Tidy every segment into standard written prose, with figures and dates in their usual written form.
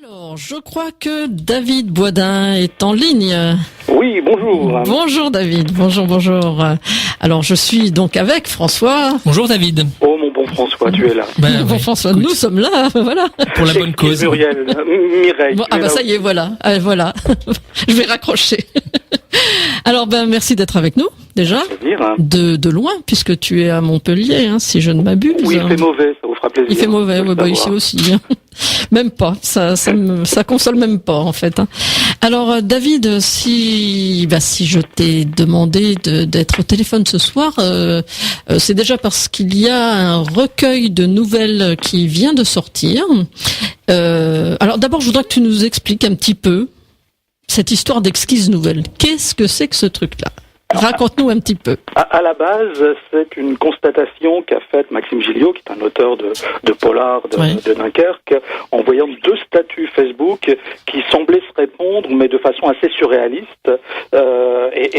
Alors, je crois que David Boisdin est en ligne. Oui, bonjour. Bonjour David, bonjour. Alors, je suis donc avec François. Bonjour David. Oh mon bon François, tu es là. Bon François, écoute, nous sommes là, voilà. Pour la bonne cause. Mireille. Bon, ça y est, voilà. Je vais raccrocher. Alors, merci d'être avec nous, déjà. De loin, puisque tu es à Montpellier, si je ne m'abuse. Oui, il fait mauvais, ça vous fera plaisir. Il fait mauvais, ici aussi. Même pas, ça console même pas, en fait. Alors, David, si je t'ai demandé d'être au téléphone ce soir, c'est déjà parce qu'il y a un recueil de nouvelles qui vient de sortir. Alors, d'abord, je voudrais que tu nous expliques un petit peu cette histoire d'Exquise Nouvelle. Qu'est-ce que c'est que ce truc-là ? Raconte-nous un petit peu. À la base, c'est une constatation qu'a faite Maxime Gilliot, qui est un auteur de polar de Dunkerque, en voyant deux statuts Facebook qui semblaient se répondre, mais de façon assez surréaliste.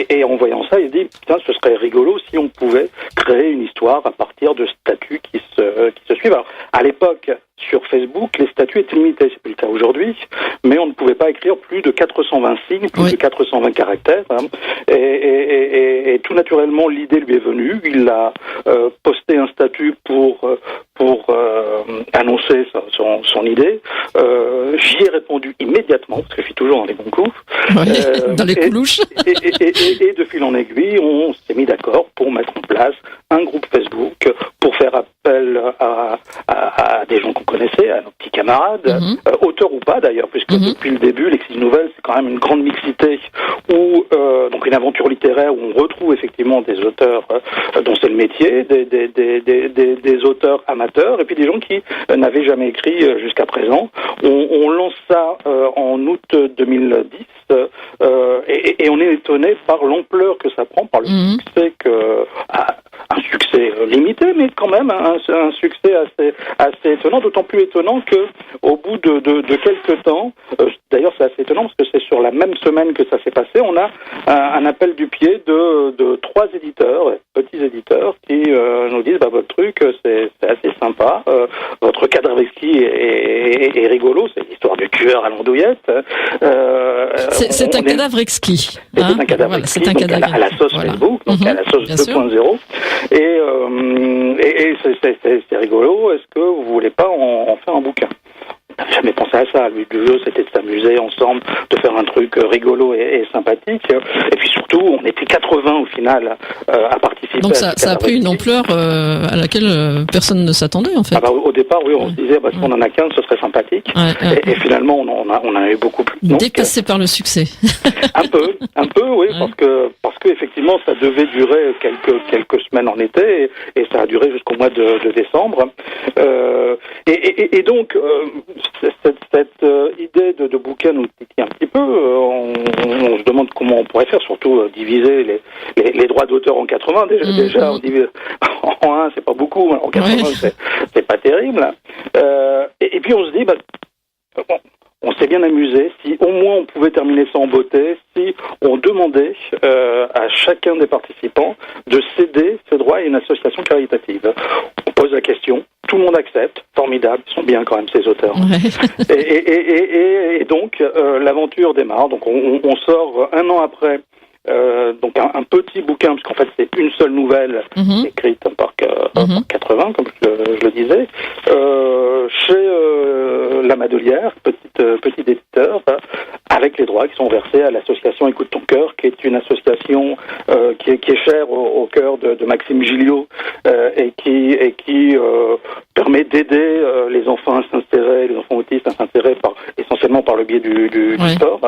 Et en voyant ça, il dit, putain, ce serait rigolo si on pouvait créer une histoire à partir de statuts qui se suivent. Alors, à l'époque, sur Facebook, les statuts étaient limités, c'est plus le cas aujourd'hui, mais on ne pouvait pas écrire plus de 420 signes, plus de 420 caractères, et tout naturellement, l'idée lui est venue. Il a posté un statut pour annoncer son idée. J'y ai répondu immédiatement, parce que je suis toujours dans les bons coups. Dans les coulouches. Et de fil en aiguille, on s'est mis d'accord pour mettre en place un groupe Facebook pour faire appel à des gens qu'on connaissait, à nos petits camarades, auteurs ou pas d'ailleurs, puisque depuis le début, l'Exquise Nouvelle, c'est quand même une grande mixité, donc une aventure littéraire où on retrouve effectivement des auteurs dont c'est le métier, des auteurs amateurs, et puis des gens qui n'avaient jamais écrit jusqu'à présent. On lance ça en août 2010, et on est étonné par l'ampleur que ça prend, par le succès un succès limité, mais quand même un succès assez étonnant, d'autant plus étonnant que au bout de quelques temps, d'ailleurs c'est assez étonnant parce que c'est sur la même semaine que ça s'est passé, on a un appel du pied de trois éditeurs, petits éditeurs, qui nous disent votre truc c'est assez sympa, votre cadavre exquis est rigolo, c'est l'histoire du tueur à l'andouillette. C'est un cadavre exquis. C'est un cadavre exquis, donc à la sauce Facebook, donc à la sauce 2.0. Et c'est rigolo, est-ce que vous voulez pas en faire un bouquin ? On n'avait jamais pensé à ça. Le but du jeu, c'était de s'amuser ensemble, de faire un truc rigolo et sympathique. Et puis surtout, on était 80 au final à participer. Donc ça a pris une ampleur à laquelle personne ne s'attendait en fait. Au départ, oui, on se disait, si on en a 15, ce serait sympathique. Et finalement, on en a eu beaucoup plus. Donc, dépassé par le succès. un peu, oui, parce que effectivement, ça devait durer quelques semaines en été, et ça a duré jusqu'au mois de décembre. Et donc, cette idée de bouquin nous titille un petit peu. On se demande comment on pourrait faire, surtout diviser les droits d'auteur en 80. Déjà, on divise en 1, c'est pas beaucoup, en 80, c'est pas terrible. Et puis on se dit, on s'est bien amusé. Si au moins on pouvait terminer ça en beauté, si on demandait à chacun des participants de céder ses droits à une association caritative. On pose la question, tout le monde accepte, formidable, ils sont bien quand même ces auteurs. Et donc l'aventure démarre. Donc on sort un an après. Donc un petit bouquin, puisqu'en fait c'est une seule nouvelle écrite par 80, comme je le disais, chez La Madelière, petit éditeur, avec les droits qui sont versés à l'association Écoute ton cœur, qui est une association qui est chère au cœur de Maxime Gilliot, et qui permet d'aider les enfants à s'insérer, les enfants autistes à s'insérer essentiellement par le biais du sport.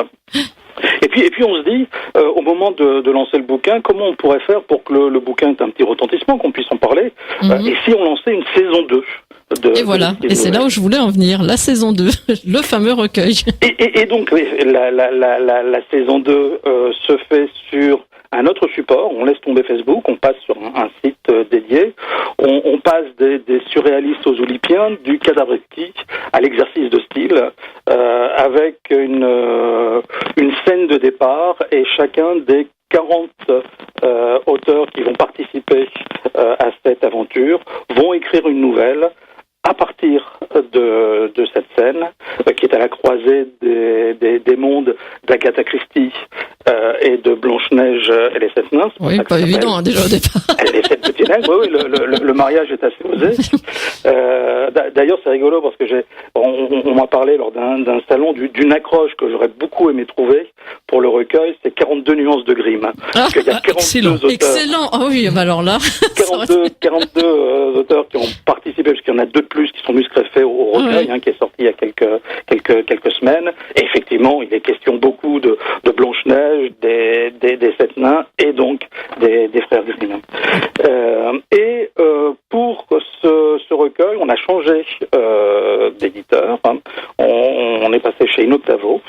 Et puis on se dit, au moment de lancer le bouquin, comment on pourrait faire pour que le bouquin ait un petit retentissement, qu'on puisse en parler, et si on lançait une saison 2 et voilà, et c'est là où je voulais en venir, la saison 2, le fameux recueil. Et donc la saison 2 se fait sur un autre support, on laisse tomber Facebook, on passe sur un site dédié, on passe des surréalistes aux oulipiens, du cadavre exquis à l'exercice de style, avec une scène de départ, et chacun des 40 auteurs qui vont participer à cette aventure vont écrire une nouvelle à partir de cette scène qui est à la croisée croisée des mondes d'Agatha Christie et de Blanche-Neige et les 7 nains. Oui, pas évident déjà au départ. Les 7 petits nègres, oui, le mariage est assez osé. D'ailleurs, c'est rigolo parce que on m'a parlé lors d'un salon d'une accroche que j'aurais beaucoup aimé trouver pour le recueil, c'est 42 nuances de Grimm. Parce qu'il y a 42 auteurs. Excellent. Ah oui, bah alors là. 42 auteurs qui ont participé, parce qu'il y en a 2 de plus qui sont muscréfés au recueil, qui est sorti il y a quelques semaines. Et effectivement, il est question beaucoup de Blanche-Neige, des 7 nains et donc des frères Grimm. Pour ce recueil, on a changé d'éditeur. On est passé chez Inoctavo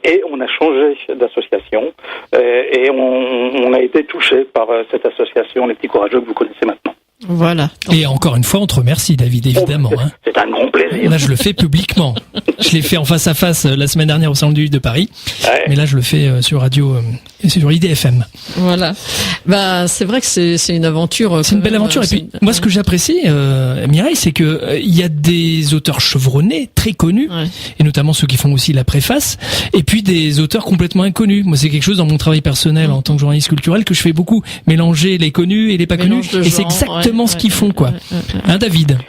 et on a changé d'association et on a été touché par cette association, les Petits Courageux que vous connaissez maintenant. Voilà. Et encore une fois, on te remercie, David, évidemment. C'est un grand plaisir. Là, je le fais publiquement. Je l'ai fait en face à face la semaine dernière au Salon du Livre de Paris. Ouais. Mais là, je le fais sur radio, sur IDFM. Voilà. Bah, c'est vrai que c'est une aventure. C'est une belle aventure. Et puis, moi, ce que j'apprécie, Mireille, c'est que il y a des auteurs chevronnés, très connus, et notamment ceux qui font aussi la préface, et puis des auteurs complètement inconnus. Moi, c'est quelque chose dans mon travail personnel en tant que journaliste culturel que je fais beaucoup. Mélanger les connus et les pas connus. Et c'est exactement ce qu'ils font, quoi. Hein, David?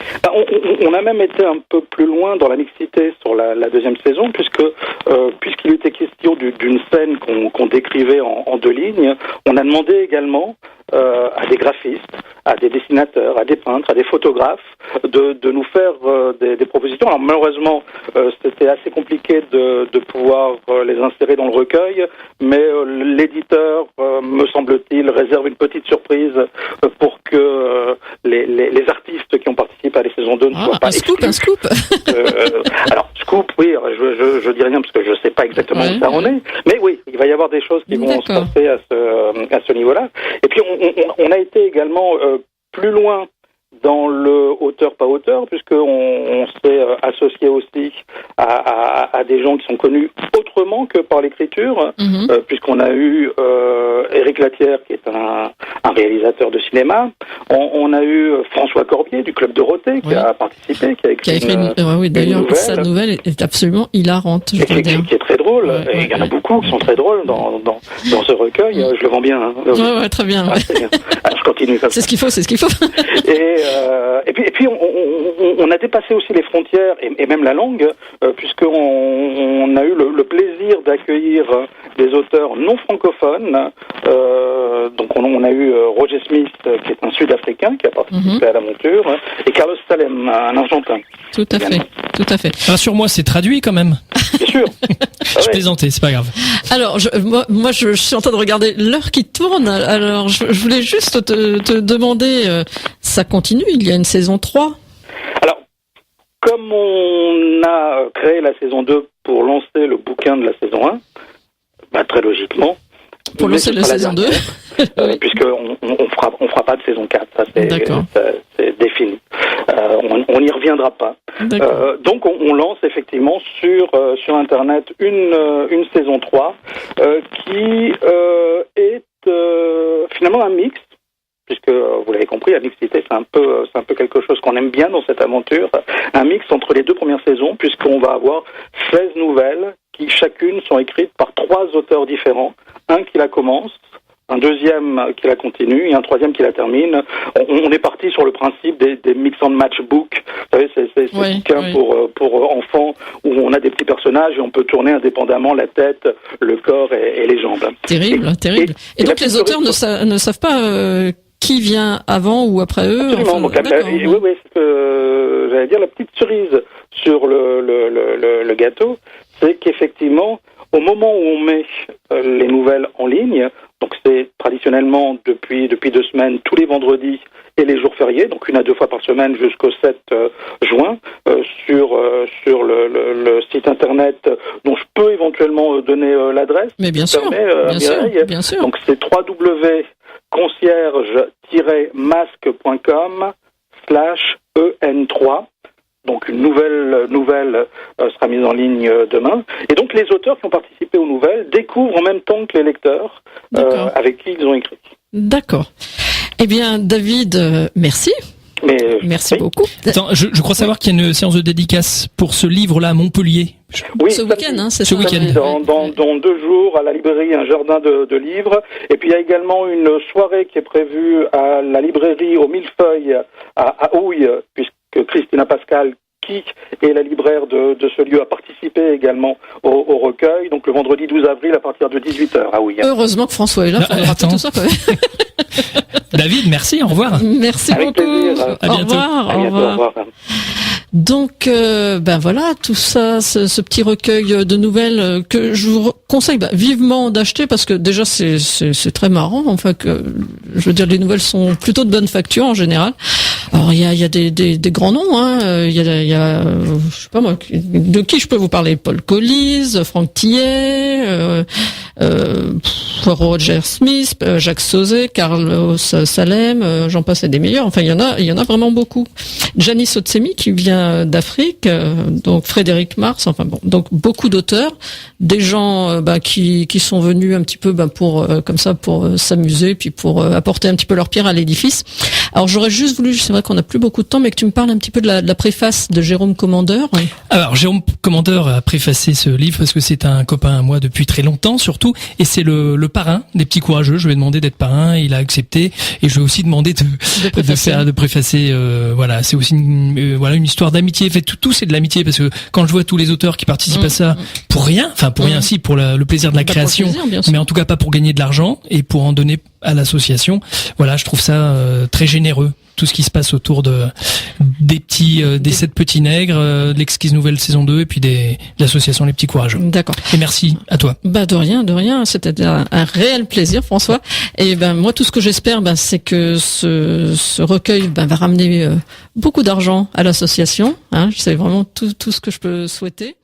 On a même été un peu plus loin dans la mixité sur la deuxième saison, puisqu'il était question d'une scène qu'on décrivait en 2 lignes. On a demandé également à des graphistes, à des dessinateurs, à des peintres, à des photographes de nous faire des propositions. Alors malheureusement, c'était assez compliqué de pouvoir les insérer dans le recueil, mais l'éditeur, me semble-t-il, réserve une petite surprise pour que les artistes qui ont participé à la saison 2 ne soient pas exclus. Un scoop. Alors, scoop, oui, je dis rien parce que je sais pas exactement où ça en est, mais oui, il va y avoir des choses qui vont se passer à ce niveau-là. Et puis, on a été également plus loin dans le auteur pas auteur, puisqu'on s'est associé aussi à des gens qui sont connus autrement que par l'écriture, puisqu'on a eu Éric Latière, qui est un réalisateur de cinéma. On a eu François Corbier du Club Dorothée qui a participé, qui a écrit d'ailleurs, sa nouvelle est absolument hilarante, je veux dire. Qui est très drôle. Et il y en a beaucoup qui sont très drôles dans ce recueil. Je le vends bien. Hein. Ouais, très bien. Ouais. Alors, je continue comme ça. C'est ce qu'il faut. Et puis on a dépassé aussi les frontières et même la langue, puisqu'on a eu le plaisir d'accueillir des auteurs non francophones. Donc on a eu Roger Smith, qui est un Sud-Africain qui a participé à l'aventure, et Carlos Salem, un Argentin. Tout à fait. Rassure-moi, c'est traduit quand même. Bien sûr. Je plaisantais, c'est pas grave. Alors, moi, je suis en train de regarder l'heure qui tourne. Alors, je voulais juste te demander, ça continue, il y a une saison 3? Alors, comme on a créé la saison 2 pour lancer le bouquin de la saison 1, très logiquement... Pour lancer la saison 2 puisqu'on fera pas de saison 4, ça c'est défini. On n'y reviendra pas. Donc on lance effectivement sur Internet une saison 3 qui est finalement un mix, puisque vous l'avez compris, la mixité c'est un peu quelque chose qu'on aime bien dans cette aventure, un mix entre les 2 premières saisons, puisqu'on va avoir 16 nouvelles qui chacune sont écrites par 3 auteurs différents, un qui la commence, un deuxième qui la continue et un troisième qui la termine. On est parti sur le principe des mix and match book. Vous savez, c'est bouquin pour enfants où on a des petits personnages et on peut tourner indépendamment la tête, le corps et les jambes. Terrible. Et donc les auteurs ne savent pas qui vient avant ou après eux. Absolument. Donc, oui, c'est que j'allais dire la petite cerise sur le gâteau, c'est qu'effectivement, au moment où on met les nouvelles en ligne, donc c'est traditionnellement depuis 2 semaines, tous les vendredis et les jours fériés, donc 1 à 2 fois par semaine jusqu'au 7 juin, sur le site internet dont je peux éventuellement donner l'adresse. Mais bien sûr. Donc c'est www.concierge-masque.com/en3. Donc une nouvelle sera mise en ligne demain. Et donc les auteurs qui ont participé aux nouvelles découvrent en même temps que les lecteurs avec qui ils ont écrit. D'accord. Eh bien, David, merci. Mais merci beaucoup. Attends, je crois savoir qu'il y a une séance de dédicace pour ce livre-là à Montpellier. Oui, ce week-end, hein, c'est ce ça. week-end. Dans 2 jours à la librairie Un Jardin de Livres. Et puis il y a également une soirée qui est prévue à la librairie au Millefeuille à Houille, puisque Christina Pascal, qui est la libraire de ce lieu, a participé également au recueil. Donc le vendredi 12 avril à partir de 18h à Houille. Heureusement que François est là pour nous rappeler tout ça quand même. David, merci, au revoir. Merci Avec beaucoup. plaisir. À bientôt. À bientôt, au revoir. Donc, voilà, tout ça, ce petit recueil de nouvelles que je vous conseille vivement d'acheter parce que déjà c'est très marrant. Enfin que, je veux dire, les nouvelles sont plutôt de bonne facture en général. Alors il y a des grands noms, hein. Il y a, je sais pas moi, de qui je peux vous parler? Paul Collis, Franck Tillet, Roger Smith, Jacques Sauzet, Carlos Salem, j'en passe et des meilleurs. Enfin, il y en a vraiment beaucoup. Gianni Sotsemi qui vient d'Afrique, donc Frédéric Mars. Enfin bon, donc beaucoup d'auteurs, des gens qui sont venus un petit peu pour comme ça pour s'amuser, puis pour apporter un petit peu leur pierre à l'édifice. Alors j'aurais juste voulu, c'est vrai qu'on n'a plus beaucoup de temps, mais que tu me parles un petit peu de la préface de Jérôme Commandeur. Alors Jérôme Commandeur a préfacé ce livre parce que c'est un copain à moi depuis très longtemps surtout, et c'est le parrain des petits courageux. Je lui ai demandé d'être parrain, il a accepté, et je lui ai aussi demandé de préfacer. Voilà, c'est aussi une histoire d'amitié. En fait, tout c'est de l'amitié, parce que quand je vois tous les auteurs qui participent à ça pour rien, si pour le plaisir de la création, pour le plaisir, mais en tout cas pas pour gagner de l'argent et pour en donner à l'association. Voilà, je trouve ça très généreux, tout ce qui se passe autour des 7 petits nègres, de l'Exquise Nouvelle saison 2 et puis de l'association Les Petits Courageux. D'accord. Et merci à toi. De rien. C'était un réel plaisir, François. Et moi, tout ce que j'espère, c'est que ce recueil va ramener beaucoup d'argent à l'association. Hein, c'est vraiment tout ce que je peux souhaiter.